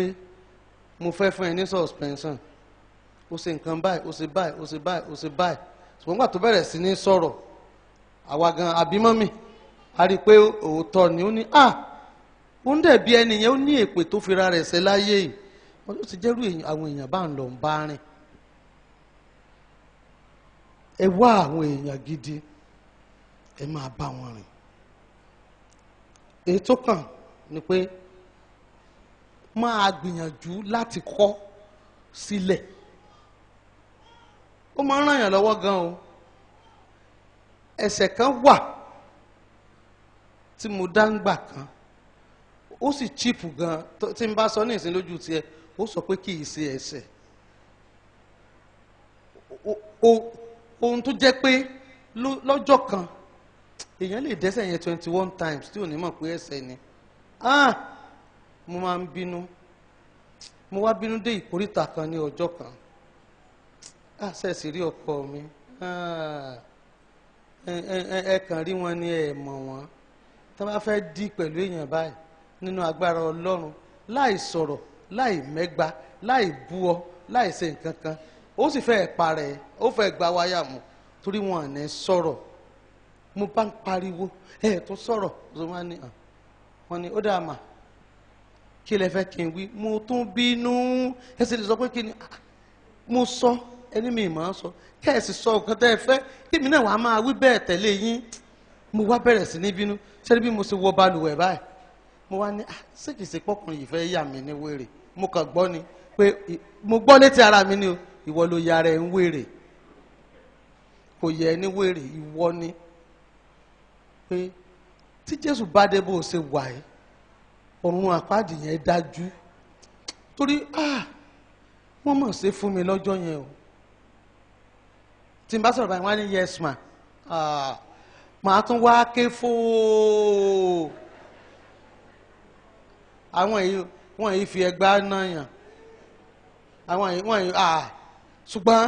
mo fẹ́ fún ẹ ní suspension ó ṣe nǹkan báyìí ó ṣe báyìí ó ṣe báyìí ó ṣe báyìí ṣùgbọ́n nígbà tó bẹ̀rẹ̀ sí ní sọ̀rọ̀ àwa gan abímọ́mì a rí i pé òótọ́ ni ó ní ó ń dẹ̀bi ẹnìyẹn ó ní èpè tó fi ra rẹ̀ ṣe láyé yìí ó ti jẹ́rú àwọn èèyàn bá ń lọ ń bá rìn ẹ wá àwọn èèyàn gidi ẹ máa bá wọn rìn èyí tó kàn ni pé máa gbìyànjú láti kọ̀ sílẹ̀ ó máa ń ràn yàn lọ́wọ́ gan o ẹ̀ṣẹ̀ kan wà tí mo dá ń gbà kan ó sì chíìpù gan tí n bá sọ ní ìsìn lójú tiẹ̀ ó sọ pé kì í ṣe ẹ̀ṣẹ̀ ohun tó jẹ́ pé lọ́jọ́ kan èèyàn lè dẹ́ṣẹ̀ yẹn 21 times tí ò ní mọ̀ pé ẹ̀ṣẹ̀ ni mo máa ń bínú mo wá bínú dé ìkóríta kan ní ọjọ́ kan ṣẹ̀ṣì rí ọkọ mi ẹ kàn rí wọn ní ẹ mọ̀ wọ́n tí wọ́n bá fẹ́ dí pẹ̀lú èèyàn báyìí nínú agbára Ọlọ́run láì sọ̀rọ̀ láì mẹ́gba láì bú ọ láì ṣe nǹkan kan ó sì fẹ́ parẹ́ ó fẹ́ gba wáyà mú torí wọn à ní sọ̀rọ̀ mo bá ń pariwo tó sọ̀rọ̀ wọ́n ní ó dáa mà kí lẹ fẹ́ kí n wí mo tún bínú ẹ sì lè sọ pé kí ni mo sọ ẹni mi máa ń sọ kẹ́ẹ̀sì sọ nǹkan tẹ́ ẹ fẹ́ kí mi náà wàá máa wí bẹ́ẹ̀ tẹ̀lé yín mo wá bẹ̀rẹ̀ sí ní bínú ṣé bí mo ṣe wọ balùwẹ̀ báyìí mo wá ní ṣèkìsì pọkùnrin yìí fẹ́ yà mí ní wèrè mo kàn gbọ́ ni pé mo gbọ́ létí ara mi ni o ìwọ ló ya rẹ̀ ń wèrè kò yẹ ní wèrè ìwọ ni pé tí Jésù bá dé bó o ṣe wà ẹ́ ọ̀run àpáàdì yẹn dájú torí wọ́n mọ̀ ṣe fún mi lọ́jọ́ yẹn o tí n bá sọ̀rọ̀ báyìí wọ́n á ní yes ma màá tún wá ké fóó àwọn èyí wọ́n yìí fi ẹgbàá náà yàn àwọn èyí wọ́n yìí ṣùgbọ́n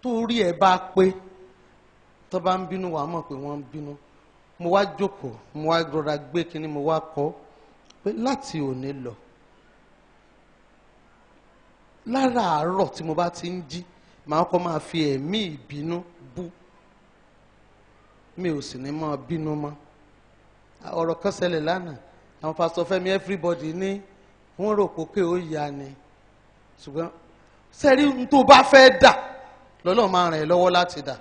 torí ẹ̀ bá pé tó bá ń bínú wàá mọ̀ pé wọ́n ń bínú mo wá jókòó mo wá rọra gbé kínní mo wá kọ́ pé láti òní lọ láràárọ̀ tí mo bá ti ń jí màá kọ́ máa fi ẹ̀mí ìbínú bú mi ò sì ní máa bínú mọ́ ọ̀rọ̀ kan ṣẹlẹ̀ lánàá àwọn pásítọ̀ Fẹ́mi everybody ní wọ́n rò pókè ó yá ni ṣùgbọ́n sẹ́rí n tó bá fẹ́ dà lọ́lọ́run máa ràn ẹ́ lọ́wọ́ láti dà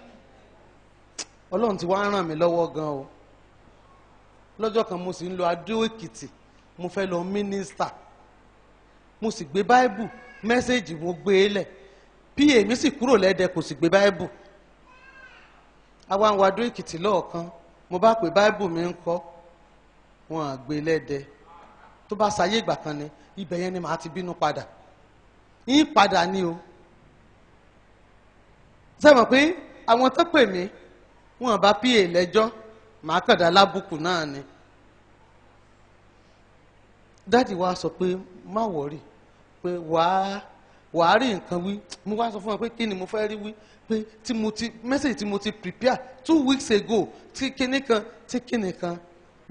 Ọlọ́run ti wá ràn mí lọ́wọ́ gan o lọ́jọ́ kan mo sì ń lọ Adó Èkìtì mo fẹ́ lọ mínísítà mo sì gbé báíbù mẹ́sẹ̀gì mo gbé e lẹ̀ bí èmi sì kúrò lẹ́dẹ̀ kò sì gbé báíbù àwa ń wá Adó Èkìtì lọ́ọ̀kan mo bá pè báíbù mi ń kọ́ wọn à gbé lẹ́dẹ̀ tó bá ṣayé ìgbà kan ni ibẹ̀ yẹn ni màá ti bínú padà yín padà ni o sẹ́wọ̀n pé àwọn tó pè mí wọn bá pa lẹ́jọ́ màá kàdá lábùkù náà ni dáàdì wa sọ pé má wọ̀rì pé wàá rí nǹkan wí mo wá sọ fún wọn pé kí ni mo fẹ́ rí wí pé message tí mo ti prepare 2 weeks ago tí kíní kan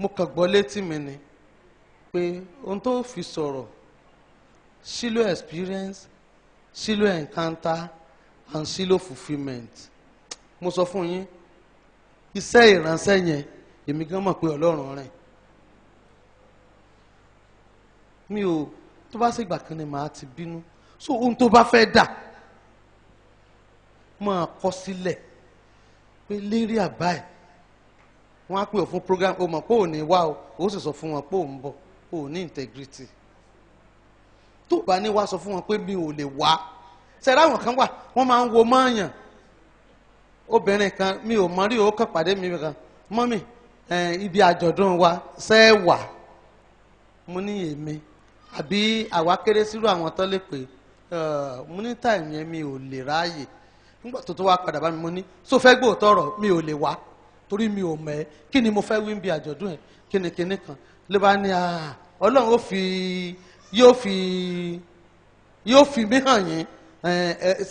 mo kàn gbọ́ létí mi ni pé ohun tó fi sọ̀rọ̀ Shiloh experience Shiloh encounter and Shiloh fulfilment mo sọ fún yín iṣẹ́ ìránṣẹ́ yẹn èmi gan mọ̀ pé Ọlọ́run rìn mi ò tó bá ṣègbà kan ni màá ti bínú so ohun tó bá fẹ́ dà máa kọ sílẹ̀ pé lérí àbáyé wọ́n á pè ọ́ fún program o mọ̀ pé ò ní wá o ó sì sọ fún wọn pé ò ń bọ̀ ò ní integrity tó bá ní wá sọ fún wọn pé mi ò lè wá ṣẹ̀dá àwọn kan wà wọ́n máa ń wo mọ́ọ̀yàn obìnrin kan mi ò mọ̀ rí o kàn pàdé mi kan mọ́mì ibi àjọ̀dún wa ṣẹ́ wà mo ní èmi àbí àwa kéré sírò àwọn tó lè pè mo ní táìmù yẹn mi ò lè ráàyè nígbà tó wá padà bá mi mo ní so fẹ́ gbóòótọ́ ọ̀rọ̀ mi ò lè wá torí mi ò mọ̀ ẹ́ kí ni mo fẹ́ wí bí àjọ̀dún ẹ̀ kíni kan ló bá ní Ọlọ́run yóò fi mí hàn yín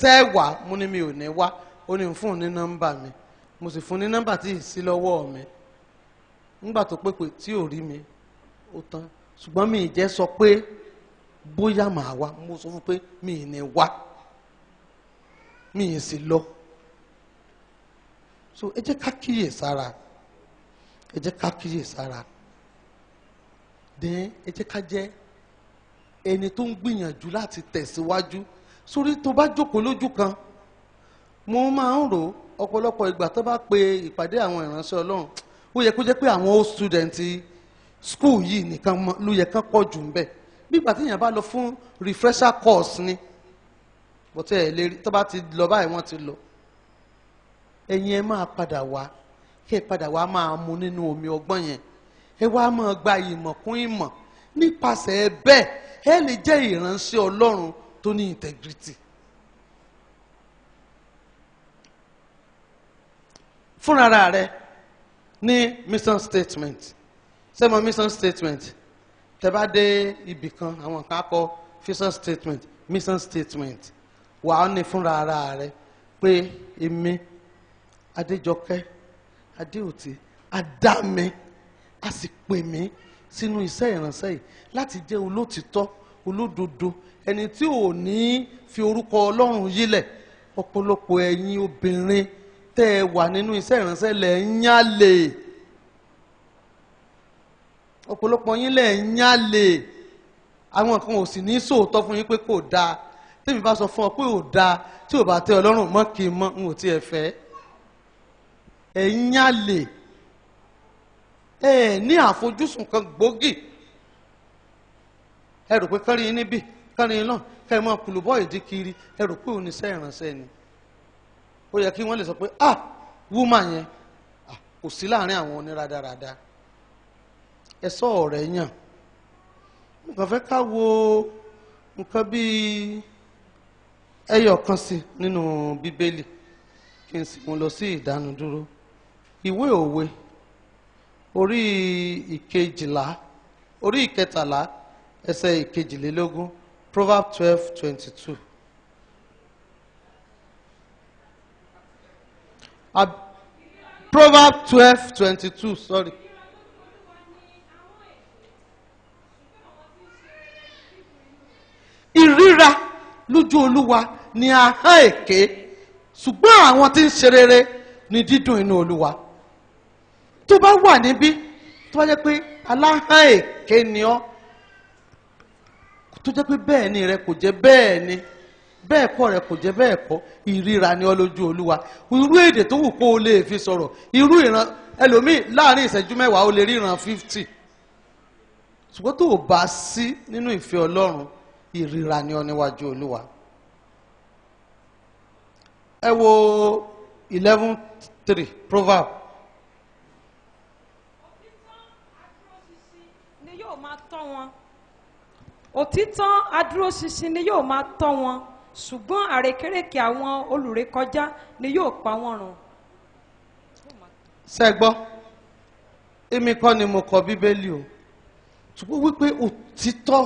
ṣẹ́ wà mo ní mi ò ní wá ó ní fún un ní nọ́mbà mi mo sì fún un ní nọ́mbà tí ì sí lọ́wọ́ mi nígbà tó pépè tí ò rí mi ó tán ṣùgbọ́n mi ì jẹ́ sọ pé bóyá màá wá mo sọ fún pé mi ì ní wá mi ì sì lọ so ẹ jẹ́ ká kíyè sára then ẹ jẹ́ ká jẹ́ ẹni tó ń gbìyànjú láti tẹ̀síwájú sórí tó bá jókòó lójú kan mo máa ń rò ọ̀pọ̀lọpọ̀ ìgbà tó bá pe ìpàdé àwọn ìránṣẹ́ Ọlọ́run ó yẹ kó jẹ́ pé àwọn old student school yìí nìkan ló yẹ kán pọ̀ jù ń bẹ̀ bí ìgbà tí èèyàn bá lọ fún refresher course ni bọ́tẹ́ ẹ̀ lérí tó bá ti lọ báyìí wọ́n ti lọ ẹ̀yin ẹ máa padà wá kẹ́ ẹ padà wá máa mu nínú omi ọgbọ́n yẹn ẹ wá máa gba ìmọ̀ kún ìmọ̀ nípasẹ̀ bẹ́ẹ̀ ẹ lè jẹ́ ìránṣẹ́ Ọlọ́run tó ní integrity. fúnra rẹ̀ ní mission statement sẹ́mo mission statement tẹ́ bá dé ibì kan àwọn kan kọ mission statement wàá ní fúnra rẹ̀ pé èmi Adéjọkẹ́ Adéòtí adámi a sì pè mí sínú iṣẹ́ ìránṣẹ́ yìí láti jẹ́ olótìtọ́ olódodo ẹni tí ò ní fi orúkọ Ọlọ́run yílẹ̀ ọ̀pọ̀lọpọ̀ ẹ̀yin obìnrin tẹ́ ẹ wà nínú iṣẹ́ ìránṣẹ́ lẹ̀ ń yálè ọ̀pọ̀lọpọ̀ yín lẹ̀ ń yálè àwọn kan ò sì ní sòótọ́ fún yín pé kò dáa tèmi bá sọ fún ọ pé ò dáa tí ò bá tẹ́ Ọlọ́run mọ́ kí n mọ́ n ò tiẹ̀ fẹ́ ẹ̀yin àlè ní àfojúsùn kan gbòógì ẹ rò pé kárí yín níbí kárí yín náà ká ẹ máa kùlùbọ́ ìdí kiri ẹ rò pé oníṣẹ́ ìránṣẹ́ ni ó yẹ kí wọ́n lè sọ pé wúmà yẹn kò sí láàrin àwọn oníradàradà ẹ sọ ọ̀rẹ́ yàn nǹkan fẹ́ ká wo nǹkan bíi ẹyọ kan sí nínú bíbélì kí n sì mú lọ sí ìdánudúró ìwé òwe orí ìkẹtàlá ẹsẹ̀ ìkejìlélógún Proverbs 12:22. Proverbs 12:22, sorry. Ìríra lójú Olúwa ni ahọ́n èké ṣùgbọ́n àwọn tí ń ṣe rere ni dídùn inú Olúwa. Tó bá wà níbí tó bá jẹ́ pé aláhọ́n èké ni ọ́ tó jẹ́ pé bẹ́ẹ̀ ni rẹ kò jẹ́ bẹ́ẹ̀ ni bẹ́ẹ̀ kọ́ rẹ kò jẹ́ bẹ́ẹ̀ kọ́ ìríra ni ọ́ lójú Olúwa. Irú èdè tó wù kó o lè fi sọ̀rọ̀ irú ìran ẹlòmíì láàrin ìṣẹ́jú mẹ́wàá ó lè rí ìran 50 ṣùgbọ́n tó o bá sí nínú ìfẹ́ Ọlọ́run ìríra ni ọ́ níwájú Olúwa. Ẹ wo 11:3 Proverbs. Òtítọ́ adúróṣinṣin ni yóò máa tọ́ wọn ṣùgbọ́n àrékérekè àwọn olùrékọjá ni yóò pa wọ́n run. Ṣé gbọ́ èmi kọ́ ni mo kọ Bíbélì o ṣùgbọ́n wípé òtítọ́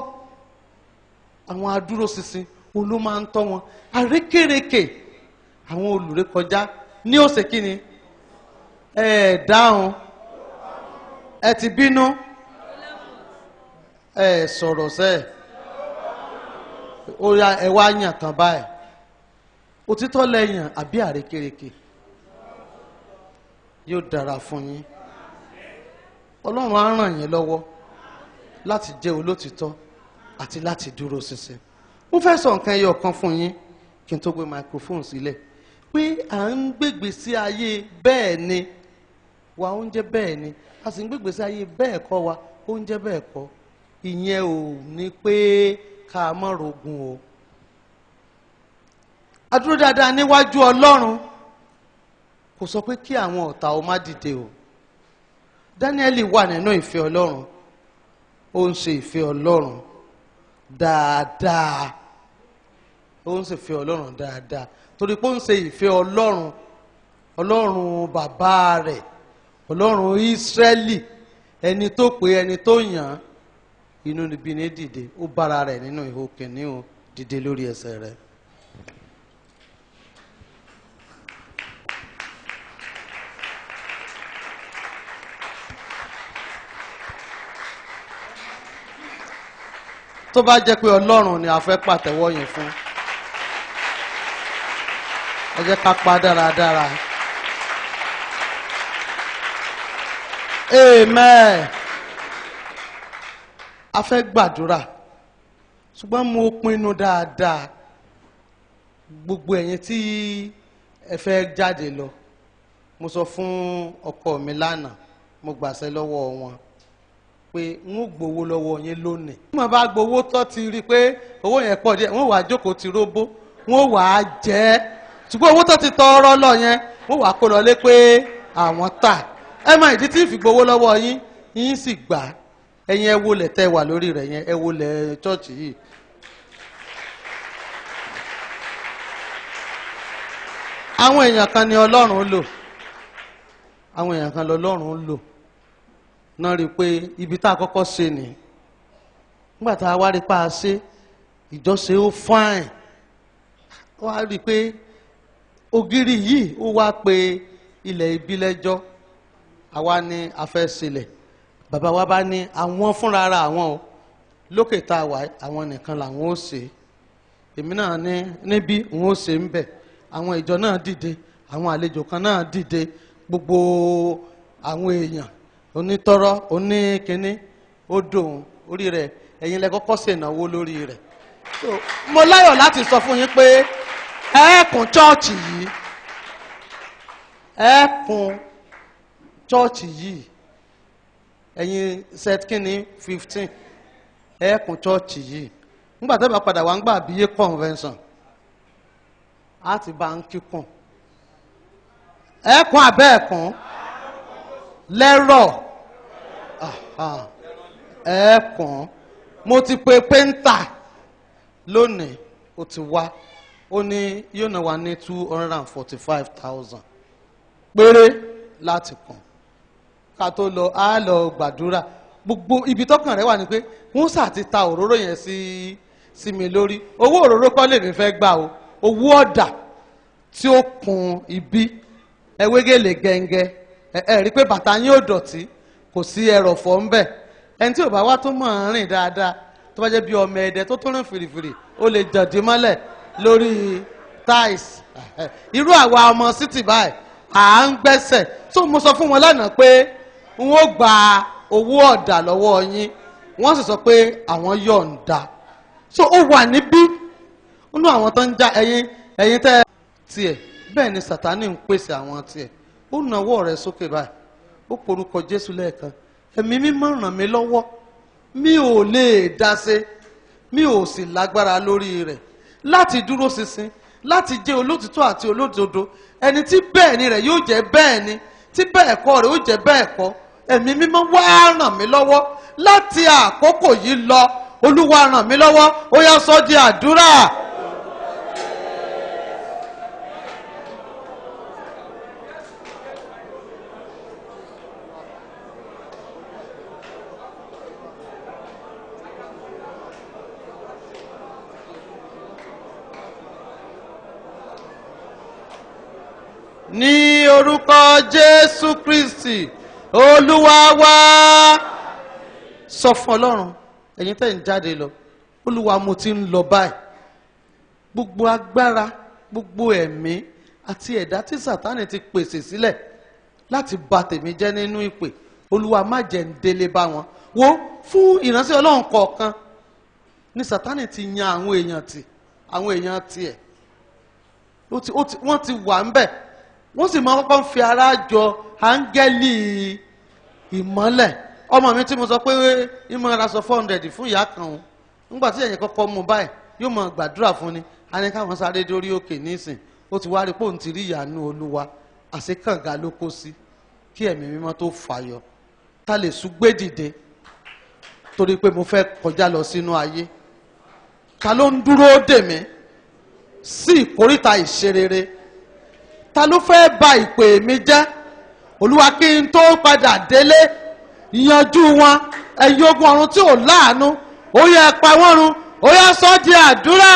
àwọn adúróṣinṣin ló máa ń tọ́ wọn àrékérekè àwọn olùrékọjá ní ọ̀sẹ̀ kínní dáhùn ẹ ti bínú sọ̀rọ̀ sẹ́ẹ̀ ó yá ẹ wá yàn kan báyìí òtítọ́ lẹ́yìn àbí àrékérekè yóò dára fún yín Ọlọ́run á ràn yín lọ́wọ́ láti jẹ́ olótìtọ́ àti láti dúró ṣinṣin. Mo fẹ́ sọ nǹkan ẹyọ kan fún yín kí n tó gbé microphone sílẹ̀ pé à ń gbégbé sí ayé bẹ́ẹ̀ ni wa oúnjẹ bẹ́ẹ̀ ni a sì ń gbégbé sí ayé bẹ́ẹ̀ kọ́ wa oúnjẹ bẹ́ẹ̀ kọ́ ìyẹn ò ní pé ká má rogun o. A dúró dáadáa níwájú Ọlọ́run kò sọ pé kí àwọn ọ̀tá ó má dìde o. Dáníẹ́lì wà nínú ìfẹ́ Ọlọ́run ó ń ṣe ìfẹ́ Ọlọ́run dáadáa ó ń ṣe ìfẹ́ Ọlọ́run dáadáa torí pé ó ń ṣe ìfẹ́ Ọlọ́run Ọlọ́run bàbá rẹ̀ Ọlọ́run Ísírẹ́lì ẹni tó pè ẹni tó yàn án inú níbi ní dìde ó bára rẹ̀ nínú ihò kìnìún o dìde lórí ẹsẹ̀ rẹ̀. Tó bá jẹ́ pé Ọlọ́run ni a fẹ́ pàtẹ́wọ́ yẹn fún ẹ jẹ́ ká pa dáradára. Amen. A fẹ́ gbàdúrà ṣùgbọ́n mo pinnu dáadáa gbogbo ẹ̀yin tí ẹ fẹ́ jáde lọ mo sọ fún ọkọ mi lánàá mo gbàṣẹ lọ́wọ́ wọn pé n ó gbowó lọ́wọ́ yín lónìí. bí mo bá gbowó tó ti rí i pé owó yẹn pọ̀ díẹ̀ wọ́n wàá jókòó ti róbó wọ́n wàá jẹ́ ṣùgbọ́n owó tó ti tọrọ lọ yẹn wọ́n wàá kó lọlé pé àwọn tà ẹ mọ ìdí tí ì fi gbowó lọ́wọ́ yín yín sì gbà ẹ̀yin ẹ wo lẹ̀ tẹ́ wà lórí rẹ̀ yẹn ẹ wo lẹ̀ chọ́ọ̀chì yìí. àwọn èèyàn kan ni Ọlọ́run lò àwọn èèyàn kan lọ́lọ́run lò náà rí i pé ibi tá a kọ́kọ́ ṣe ni nígbà tá a wá rí i pa á ṣe ìjọsìn ó fáìn wá rí i pé ògiri yìí ó wá pe ilẹ̀ ibi lẹ́jọ́ àwa ni a fẹ́ sílẹ̀ bàbá wa bá ní àwọn fúnra ara àwọn o lókè tá a wà àwọn nìkan làwọn ó ṣe èmi náà ní níbí òun ó ṣe ń bẹ̀ àwọn ìjọ náà dìde àwọn àlejò kan náà dìde gbogbo àwọn èèyàn onítọ́rọ́ oníkíní ó dòun orí rẹ̀ ẹ̀yin lẹ kọ́kọ́ ṣe ìnáwó lórí rẹ̀ So, mo láyọ̀ láti sọ fún yín pé ẹ̀ẹ̀kùn chọ́ọ̀chì yìí ẹ̀ẹ̀kùn chọ́ọ̀chì yìí ẹ̀yin set kínní 15 ẹ̀ẹ̀kùn chọ́ọ̀chì yìí nígbà tó bá padà wá ń gbà bíyé convention á ti bá ń kíkùn ẹ̀ẹ̀kùn abẹ́ẹ̀kùn lẹ́rọ̀ ẹ̀ẹ̀kùn mo ti pe pẹ́ńtà lónìí ó ti wá ó ní yóò náà wá ní 245,000 péré láti kàn ká tó lọ á lọ gbàdúrà gbogbo ibi tọkàn rẹ wà ní pé wọn sà ti ta òróró yẹn sí mi lórí owó òróró kọ́ lèmi fẹ́ gbà o owó ọ̀dà tí ó kun ibi ẹwégélé gẹ́ngẹ́ ẹ rí pé bàtà yín ò dọ̀tí kò sí ẹrọ̀fọ̀ ń bẹ̀ ẹni tí ò bá wá tó mọ̀ ń rìn dáadáa tó bá jẹ́ bí ọmọ ẹ̀dẹ tó rìn fìrìfìrì ó lè jàdí mọ́lẹ̀ lórí tiles irú àwa ọmọ city báyìí à ń gbẹ́sẹ̀ tó mo sọ fún wọn lánàá pé n ó gba owó ọ̀dà lọ́wọ́ yín wọ́n sì sọ pé àwọn yọ̀ǹda so ó wà níbí nínú àwọn tó ń já ẹ̀yin tẹ́ tiẹ̀ bẹ́ẹ̀ ni Sátánì ń pèsè àwọn tiẹ̀ ó nawọ́ rẹ̀ sókè báyìí ó porúkọ Jésù lẹ́ẹ̀kan ẹ̀mí mímọ́ ràn mí lọ́wọ́ mi ò lè dá ṣe mi ò sì lágbára lórí rẹ̀ láti dúró ṣinṣin láti jẹ́ olótìtọ́ àti olódodo ẹni tí bẹ́ẹ̀ ni rẹ̀ yóò jẹ́ bẹ́ẹ̀ ni tí bẹ́ẹ̀ kọ́ rẹ̀ ó jẹ́ bẹ́ẹ̀ kọ́ ẹ̀mí mímọ́ wá ràn mí lọ́wọ́ láti àkókò yìí lọ Olúwa ràn mí lọ́wọ́ ó yá sọ di àdúrà. Ní orúkọ Jésù Kristi Olúwa wa sọ fún Ọlọ́run ẹ̀yin tẹ́ ń jáde lọ Olúwa mo ti ń lọ báyìí gbogbo agbára gbogbo ẹ̀mí àti ẹ̀dá tí Sátánì ti pèsè sílẹ̀ láti bà tèmi jẹ́ nínú ìpè Olúwa má jẹ́ ń délé bá wọn wo fún ìránṣẹ́ Ọlọ́run kọ̀ọ̀kan ní Sátánì ti yan àwọn èèyàn tiẹ̀ wọ́n ti wà ń bẹ̀ wọ́n sì máa kọ́kọ́ ń fi ara jọ áńgẹ́lì ìmọ́lẹ̀ ọmọ mi tí mo sọ pé ìmọ̀ ara sọ 400 fún ìyá kan òun nígbà tí ẹ̀yìn kọ́kọ́ mú báyìí yóò máa gbàdúrà fún ni a ní káwọn sáré dórí òkè nísìn ó ti wá rí pé òun ti rí ìyanu Olúwa àṣekànga ló kó sí kí ẹ̀mí mímọ́ tó fàyọ ta lè súgbé dìde torí pé mo fẹ́ kọjá lọ sínú ayé ta ló ń dúró dè mí sí ìkóríta ìṣerere ta ló fẹ́ bà ìpè mi jẹ́ Olúwa kí n tó padà délé yanjú wọn ẹ̀yin ogun ọ̀run tí ò láàánú ó yẹ pa wọ́n run ó yẹ sọ di àdúrà.